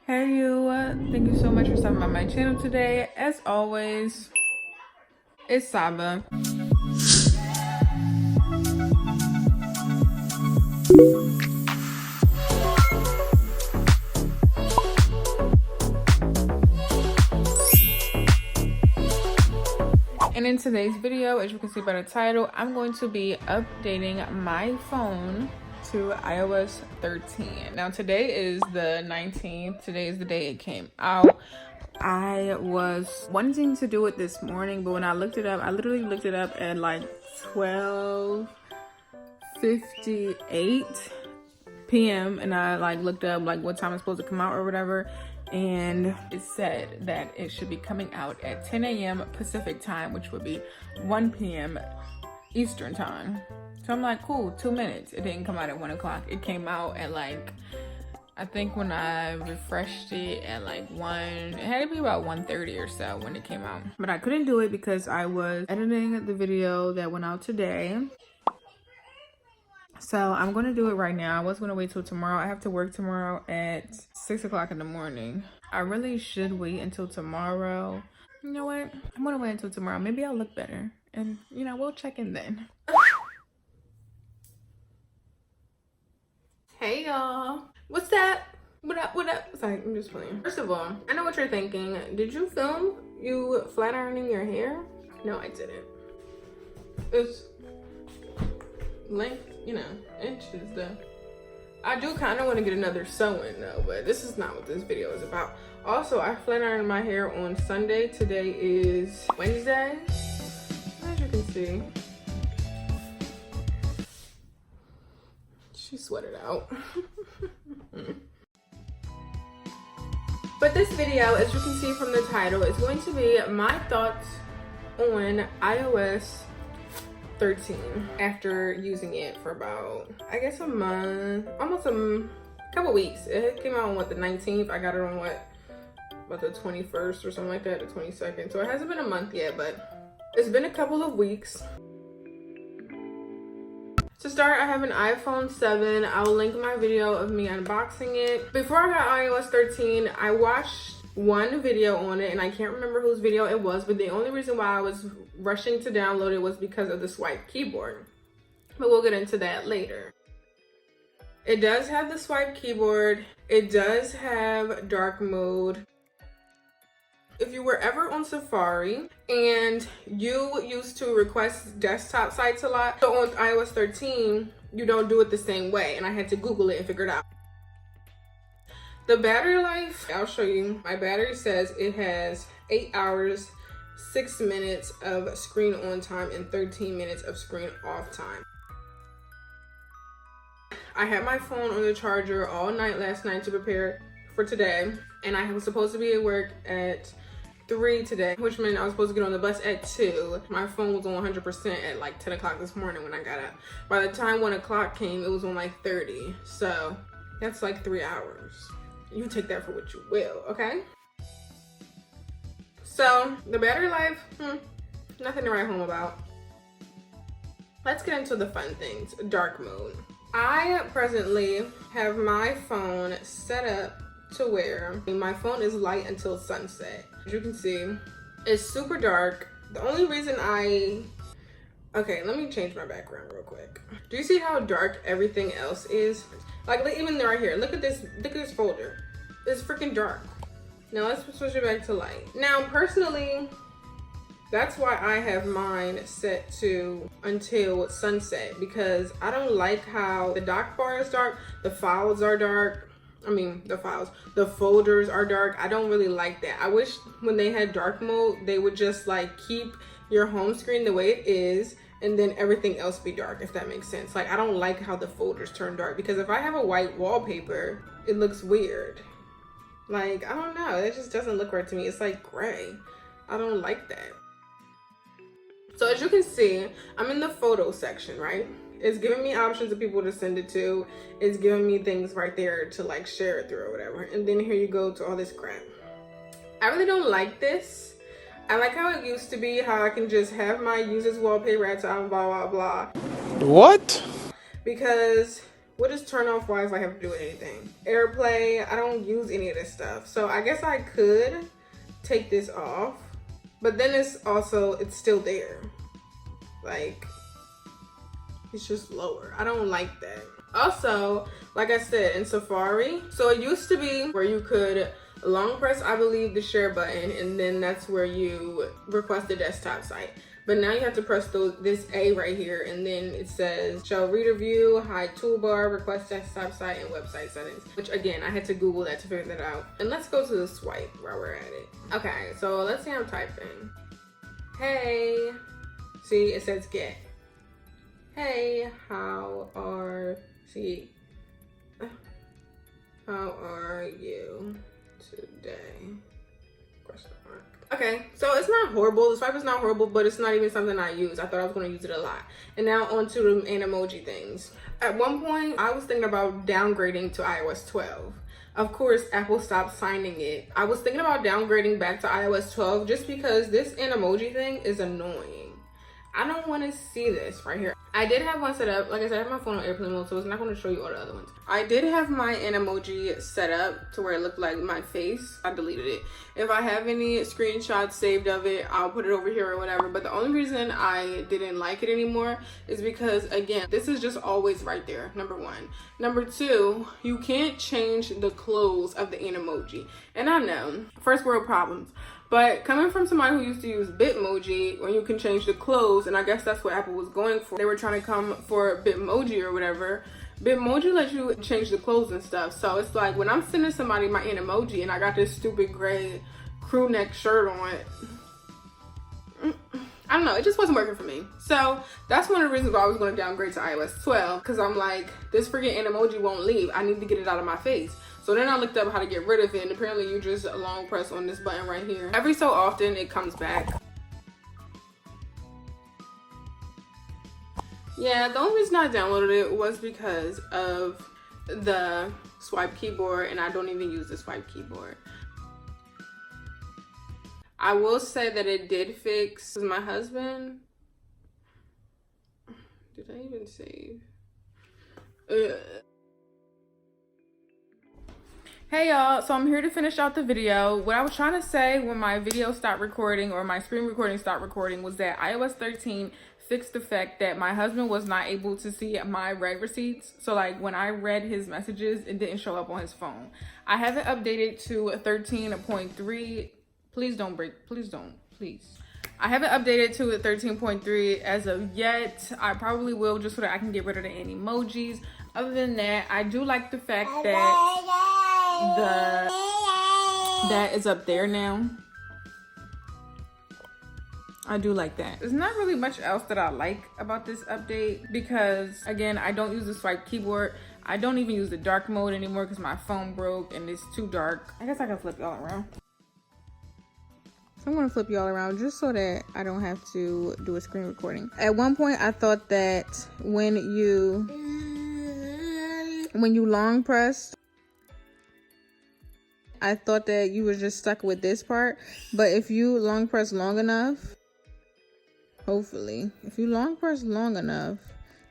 Hey you, thank you so much for stopping by my channel today. As always, it's Saba. And in today's video, as you can see by the title, I'm going to be updating my phone to iOS 13. Now today is the 19th. Today is the day it came out. I was wanting to do it this morning, but when I looked it up, I literally looked it up at like 12:58 p.m. and I like looked up like what time it's supposed to come out or whatever, and it said that it should be coming out at 10 a.m. Pacific time, which would be 1 p.m. Eastern time. So I'm like, cool, 2 minutes. It didn't come out at 1 o'clock. It came out at like, I think when I refreshed it at like 1, it had to be about 1:30 or so when it came out. But I couldn't do it because I was editing the video that went out today. So I'm going to do it right now. I was going to wait till tomorrow. I have to work tomorrow at 6 o'clock in the morning. I really should wait until tomorrow. You know what? I'm going to wait until tomorrow. Maybe I'll look better. And, you know, we'll check in then. Hey, y'all. What's that? What up? What up? Sorry, I'm just playing. First of all, I know what you're thinking. Did you film you flat ironing your hair? No, I didn't. It's length, you know, inches though. I do kind of want to get another sew-in though, but this is not what this video is about. Also, I flat ironed my hair on Sunday. Today is Wednesday, as you can see. She sweated out. But this video, as you can see from the title, is going to be my thoughts on iOS 13 after using it for about, I guess, a month, almost a couple weeks. It came out on what, the 19th. I got it on what, about the 21st or something like that, the 22nd. So it hasn't been a month yet, but it's been a couple of weeks. To start, I have an iPhone 7. I'll link my video of me unboxing it. Before I got iOS 13, I watched one video on it, and I can't remember whose video it was, but the only reason why I was rushing to download it was because of the swipe keyboard. But we'll get into that later. It does have the swipe keyboard. It does have dark mode. If you were ever on Safari and you used to request desktop sites a lot, so on iOS 13, you don't do it the same way, and I had to Google it and figure it out. The battery life, I'll show you. My battery says it has 8 hours, 6 minutes of screen on time, and 13 minutes of screen off time. I had my phone on the charger all night last night to prepare for today, and I was supposed to be at work at 3 today, which meant I was supposed to get on the bus at 2. My phone was on 100% at like 10 o'clock this morning when I got up. By the time 1 o'clock came, it was on like 30. So that's like 3 hours. You take that for what you will, okay? So the battery life, nothing to write home about. Let's get into the fun things. Dark mode. I presently have my phone set up to where my phone is light until sunset. As you can see, it's super dark. The only reason okay, let me change my background real quick. Do you see how dark everything else is? Like even right here, look at this folder. It's freaking dark. Now let's switch it back to light. Now personally, that's why I have mine set to until sunset, because I don't like how the dock bar is dark, the files are dark. I mean, the folders are dark. I don't really like that. I wish when they had dark mode, they would just like keep your home screen the way it is and then everything else be dark, if that makes sense. Like, I don't like how the folders turn dark, because if I have a white wallpaper, it looks weird. Like, I don't know. It just doesn't look right to me. It's like gray. I don't like that. So as you can see, I'm in the photo section, right? It's giving me options of people to send it to. It's giving me things right there to like share it through or whatever. And then here you go to all this crap. I really don't like this. I like how it used to be, how I can just have my use as wallpaper at time, blah, blah, blah. What? Because what does turn off Wi-Fi have to do with anything? AirPlay, I don't use any of this stuff. So I guess I could take this off, but then it's still there. Like, it's just lower. I don't like that. Also, like I said, in Safari, so it used to be where you could long press, I believe, the share button, and then that's where you request the desktop site. But now you have to press this A right here, and then it says show reader view, hide toolbar, request desktop site, and website settings. Which again, I had to Google that to figure that out. And let's go to the swipe while we're at it. Okay, so let's say I'm typing. Hey, see, it says get. Hey, how are you today? Question mark. Okay, so it's not horrible. The swipe is not horrible, but it's not even something I use. I thought I was going to use it a lot. And now on to the Animoji things. At one point, I was thinking about downgrading to iOS 12. Of course, Apple stopped signing it. I was thinking about downgrading back to iOS 12 just because this Animoji thing is annoying. I don't want to see this right here. I did have one set up. Like I said, I have my phone on airplane mode, so it's not going to show you all the other ones. I did have my Animoji set up to where it looked like my face. I deleted it. If I have any screenshots saved of it, I'll put it over here or whatever. But the only reason I didn't like it anymore is because, again, this is just always right there, number one. Number two, you can't change the close of the Animoji. And I know, first world problems. But coming from somebody who used to use Bitmoji, when you can change the close, and I guess that's what Apple was going for. They were trying to come for Bitmoji or whatever. Bitmoji lets you change the clothes and stuff. So it's like when I'm sending somebody my Animoji and I got this stupid gray crew neck shirt on, I don't know, it just wasn't working for me. So that's one of the reasons why I was going to downgrade to iOS 12, because I'm like, this freaking Animoji won't leave. I need to get it out of my face. So then I looked up how to get rid of it, and apparently you just long press on this button right here. Every so often it comes back. Yeah, the only reason I downloaded it was because of the swipe keyboard, and I don't even use the swipe keyboard. I will say that it did fix my husband. Did I even save? Hey y'all, so I'm here to finish out the video. What I was trying to say when my video stopped recording, or my screen recording stopped recording, was that iOS 13 fixed the fact that my husband was not able to see my read receipts. So like when I read his messages, it didn't show up on his phone. I haven't updated to 13.3. Please don't break, please don't, please. I haven't updated to 13.3 as of yet. I probably will, just so that I can get rid of the Animojis. Other than that, I do like the fact that that is up there now. I do like that. There's not really much else that I like about this update because, again, I don't use the swipe keyboard. I don't even use the dark mode anymore because my phone broke and it's too dark. I guess I can flip y'all around. So I'm gonna flip y'all around just so that I don't have to do a screen recording. At one point, I thought that when you long pressed, I thought that you were just stuck with this part. But if you long press long enough, hopefully, if you long press long enough,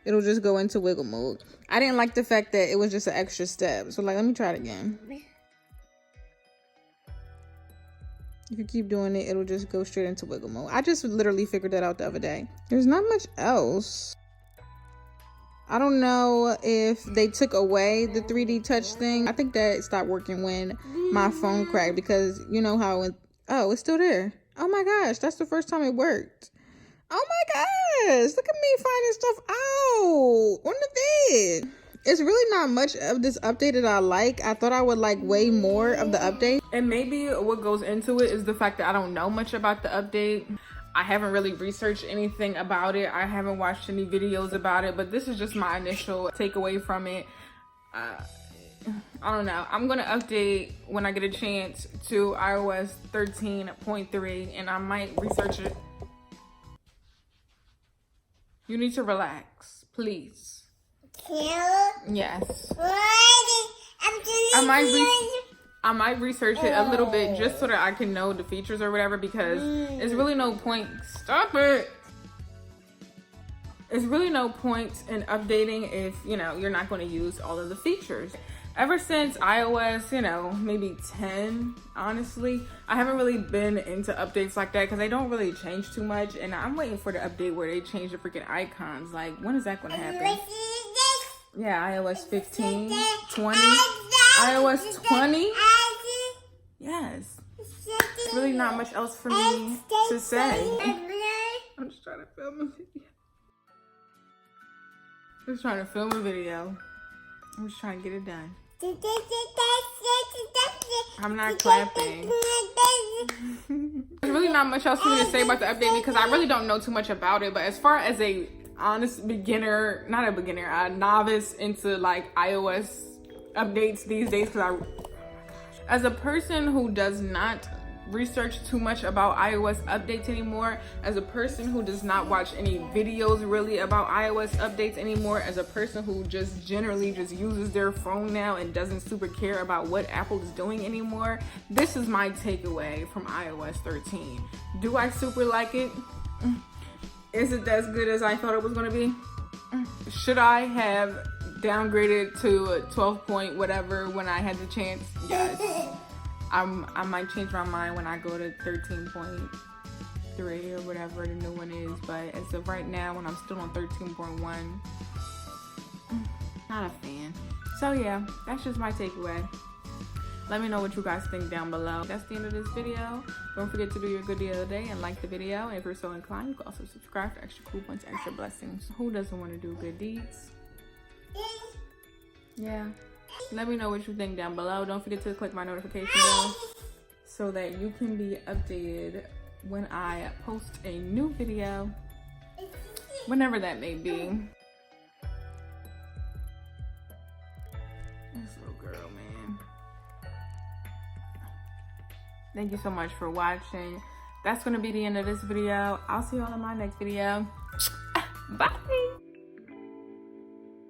it'll just go into wiggle mode. I didn't like the fact that it was just an extra step. So like, let me try it again. If you keep doing it, it'll just go straight into wiggle mode. I just literally figured that out the other day. There's not much else. I don't know if they took away the 3D touch thing. I think that stopped working when my phone cracked, because you know how oh, it's still there. Oh my gosh, that's the first time it worked. Oh my gosh, look at me finding stuff out on the bed. It's really not much of this update that I like. I thought I would like way more of the update. And maybe what goes into it is the fact that I don't know much about the update. I haven't really researched anything about it. I haven't watched any videos about it, but this is just my initial takeaway from it. I don't know. I'm gonna update when I get a chance to iOS 13.3 and I might research it. You need to relax, please. Yes. I might research it a little bit just so that I can know the features or whatever, because there's really no point. Stop it. There's really no point in updating if, you know, you're not going to use all of the features. Ever since iOS, you know, maybe 10, honestly, I haven't really been into updates like that because they don't really change too much. And I'm waiting for the update where they change the freaking icons. Like, when is that going to happen? Yeah, iOS 15, 20, iOS 20. Yes. There's really not much else for me to say. I'm just trying to film a video. I'm just trying to get it done. I'm not clapping. There's really not much else for me to say about the update because I really don't know too much about it. But as far as a honest beginner, not a beginner, a novice into like iOS updates these days, because as a person who does not research too much about iOS updates anymore, as a person who does not watch any videos really about iOS updates anymore, as a person who just generally just uses their phone now and doesn't super care about what Apple is doing anymore, this is my takeaway from iOS 13. Do I super like it? Is it as good as I thought it was going to be? Should I have downgraded to 12 point whatever when I had the chance? Yes. I might change my mind when I go to 13.3 or whatever the new one is, but as of right now, when I'm still on 13.1, not a fan. So yeah, that's just my takeaway. Let me know what you guys think down below. That's the end of this video. Don't forget to do your good deed of the day and like the video. And if you're so inclined, you can also subscribe for extra coupons, extra blessings. Who doesn't want to do good deeds? Yeah. Let me know what you think down below. Don't forget to click my notification bell so that you can be updated when I post a new video, whenever that may be. This little girl, man. Thank you so much for watching. That's going to be the end of this video. I'll see you all in my next video. Bye.